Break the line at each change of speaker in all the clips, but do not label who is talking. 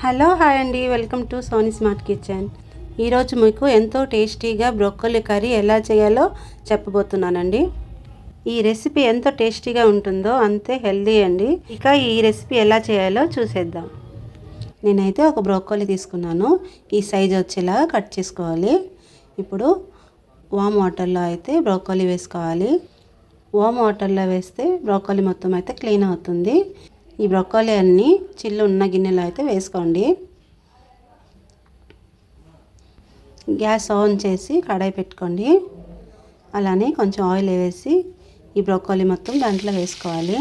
Hello hi అండి, welcome to Sony smart kitchen. ఈరోజు మీకు ఎంతో టేస్టీగా బ్రోకలీ కర్రీ ఎలా చేయాలో చెప్పబోతున్నానండి. ఈ రెసిపీ ఎంతో టేస్టీగా ఉంటుందో అంతే హెల్దీ అండి. ఇక ఈ రెసిపీ ఎలా చేయాలో చూసేద్దాం. నేనైతే ఒక బ్రోకలీ తీసుకున్నాను. ఈ సైజ్ వచ్చేలా కట్ చేసుకోవాలి. ఇప్పుడు వామ్ వాటర్లో అయితే బ్రోకలీ వేసుకోవాలి. వామ్ వాటర్లో వేస్తే బ్రోకలీ మొత్తం అయితే క్లీన్ అవుతుంది. ఈ బ్రోకలీ అన్నీ చిల్లు ఉన్న గిన్నెలో అయితే వేసుకోండి. గ్యాస్ ఆన్ చేసి కడాయి పెట్టుకోండి. అలానే కొంచెం ఆయిల్ వేసి ఈ బ్రోకలీ మొత్తం దాంట్లో వేసుకోవాలి.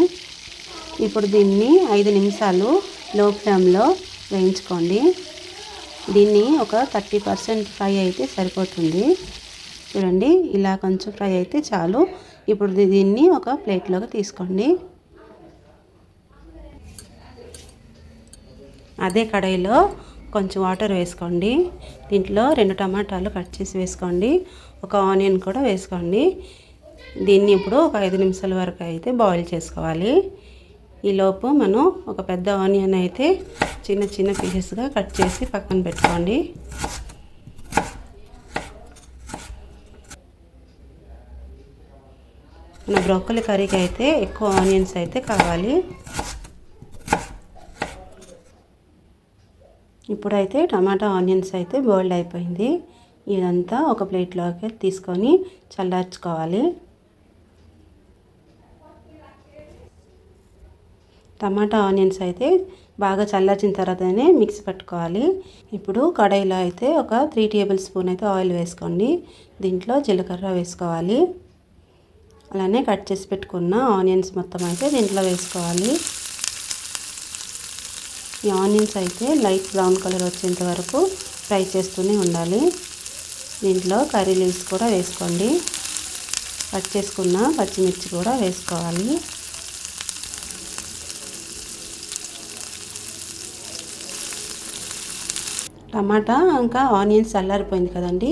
ఇప్పుడు దీన్ని 5 నిమిషాలు లో ఫ్లేమ్లో వేయించుకోండి. దీన్ని ఒక 30% ఫ్రై అయితే సరిపోతుంది. చూడండి, ఇలా కొంచెం ఫ్రై అయితే చాలు. ఇప్పుడు దీన్ని ఒక ప్లేట్లోకి తీసుకోండి. అదే కడాయిలో కొంచెం వాటర్ వేసుకోండి. దీంట్లో 2 టమాటాలు కట్ చేసి వేసుకోండి. ఒక ఆనియన్ కూడా వేసుకోండి. దీన్ని ఇప్పుడు ఒక 5 నిమిషాల వరకు అయితే బాయిల్ చేసుకోవాలి. ఈలోపు మనం ఒక పెద్ద ఆనియన్ అయితే చిన్న చిన్న పీసెస్గా కట్ చేసి పక్కన పెట్టుకోండి. మన బ్రోకలీ కర్రీకి అయితే ఎక్కువ ఆనియన్స్ అయితే కావాలి. ఇప్పుడైతే టమాటా ఆనియన్స్ అయితే బాయిల్డ్ అయిపోయింది. ఇదంతా ఒక ప్లేట్లోకి తీసుకొని చల్లార్చుకోవాలి. టమాటా ఆనియన్స్ అయితే బాగా చల్లార్చిన తర్వాతనే మిక్సీ పట్టుకోవాలి. ఇప్పుడు కడాయిలో అయితే ఒక 3 టేబుల్ స్పూన్ అయితే ఆయిల్ వేసుకోండి. దీంట్లో జీలకర్ర వేసుకోవాలి. అలానే కట్ చేసి పెట్టుకున్న ఆనియన్స్ మొత్తం అయితే దీంట్లో వేసుకోవాలి. ఈ ఆనియన్స్ అయితే లైట్ బ్రౌన్ కలర్ వచ్చేంత వరకు ఫ్రై చేస్తూనే ఉండాలి. దీంట్లో కర్రీ లీవ్స్ కూడా వేసుకోండి. కట్ చేసుకున్న పచ్చిమిర్చి కూడా వేసుకోవాలి. టమాటా ఇంకా ఆనియన్స్ చల్లారిపోయింది కదండి,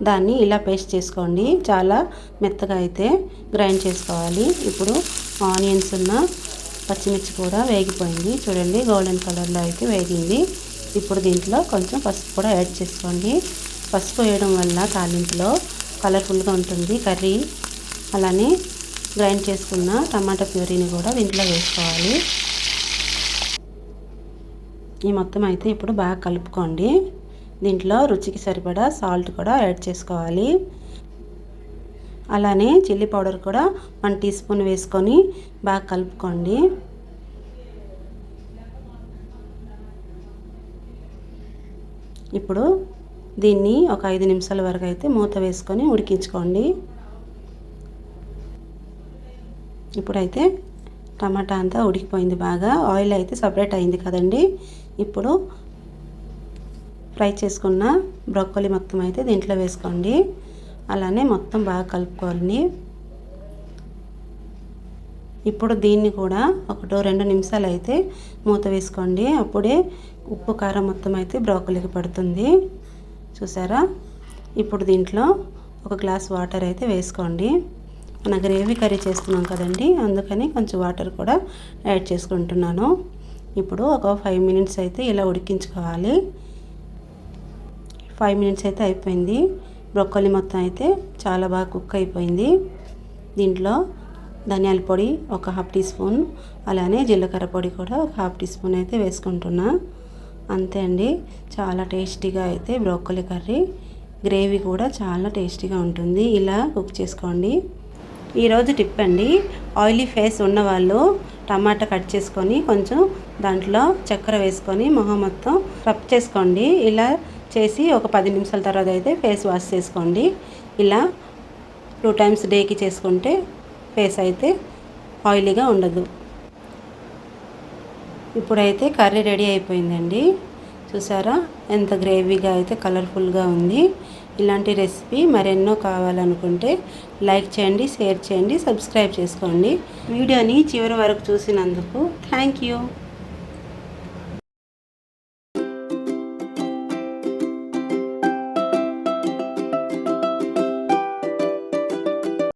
దాన్ని ఇలా పేస్ట్ చేసుకోండి. చాలా మెత్తగా అయితే గ్రైండ్ చేసుకోవాలి. ఇప్పుడు ఆనియన్స్ ఉన్న పచ్చిమిర్చి కూడా వేగిపోయింది. చూడండి, గోల్డెన్ కలర్లో అయితే వేగింది. ఇప్పుడు దీంట్లో కొంచెం పసుపు కూడా యాడ్ చేసుకోండి. పసుపు వేయడం వల్ల తాలింపులో కలర్ఫుల్గా ఉంటుంది కర్రీ. అలానే గ్రైండ్ చేసుకున్న టమాటా ప్యూరీని కూడా దీంట్లో వేసుకోవాలి. ఈ మొత్తం అయితే ఇప్పుడు బాగా కలుపుకోండి. దీంట్లో రుచికి సరిపడా సాల్ట్ కూడా యాడ్ చేసుకోవాలి. అలానే చిల్లీ పౌడర్ కూడా 1 టీ స్పూన్ వేసుకొని బాగా కలుపుకోండి. ఇప్పుడు దీన్ని ఒక 5 నిమిషాల వరకు అయితే మూత వేసుకొని ఉడికించుకోండి. ఇప్పుడైతే టమాటా అంతా ఉడికిపోయింది. బాగా ఆయిల్ అయితే సపరేట్ అయింది కదండి. ఇప్పుడు ఫ్రై చేసుకున్న బ్రోకలీ మొత్తం అయితే దీంట్లో వేసుకోండి. అలానే మొత్తం బాగా కలుపుకోండి. ఇప్పుడు దీన్ని కూడా ఒక 2 నిమిషాలు అయితే మూత వేసుకోండి. అప్పుడే ఉప్పు కారం మొత్తం అయితే బ్రోకలీకి పడుతుంది. చూసారా? ఇప్పుడు దీంట్లో ఒక గ్లాస్ వాటర్ అయితే వేసుకోండి. మన గ్రేవీ కర్రీ చేస్తున్నాం కదండి, అందుకని కొంచెం వాటర్ కూడా యాడ్ చేసుకుంటున్నాను. ఇప్పుడు ఒక 5 మినిట్స్ అయితే ఇలా ఉడికించుకోవాలి. 5 మినిట్స్ అయితే అయిపోయింది. బ్రోకలీ మొత్తం అయితే చాలా బాగా కుక్ అయిపోయింది. దీంట్లో ధనియాల పొడి ఒక 1/2 టీ స్పూన్, అలానే జీలకర్ర పొడి కూడా ఒక 1/2 టీ స్పూన్ అయితే వేసుకుంటున్నా. అంతే అండి, చాలా టేస్టీగా అయితే బ్రోకలీ కర్రీ. గ్రేవీ కూడా చాలా టేస్టీగా ఉంటుంది. ఇలా కుక్ చేసుకోండి. ఈరోజు టిప్ అండి, ఆయిలీ ఫేస్ ఉన్నవాళ్ళు టమాటా కట్ చేసుకొని కొంచెం దాంట్లో చక్కెర వేసుకొని మొహం మొత్తం రబ్ చేసుకోండి. ఇలా చేసి ఒక 10 నిమిషాల తర్వాత అయితే ఫేస్ వాష్ చేసుకోండి. ఇలా 2 టైమ్స్ డేకి చేసుకుంటే ఫేస్ అయితే ఆయిలీగా ఉండదు. ఇప్పుడైతే కర్రీ రెడీ అయిపోయిందండి. చూసారా ఎంత గ్రేవీగా అయితే కలర్ఫుల్గా ఉంది. ఇలాంటి రెసిపీ మరెన్నో కావాలనుకుంటే లైక్ చేయండి, షేర్ చేయండి, సబ్స్క్రైబ్ చేసుకోండి. వీడియోని చివరి వరకు చూసినందుకు థ్యాంక్ యూ.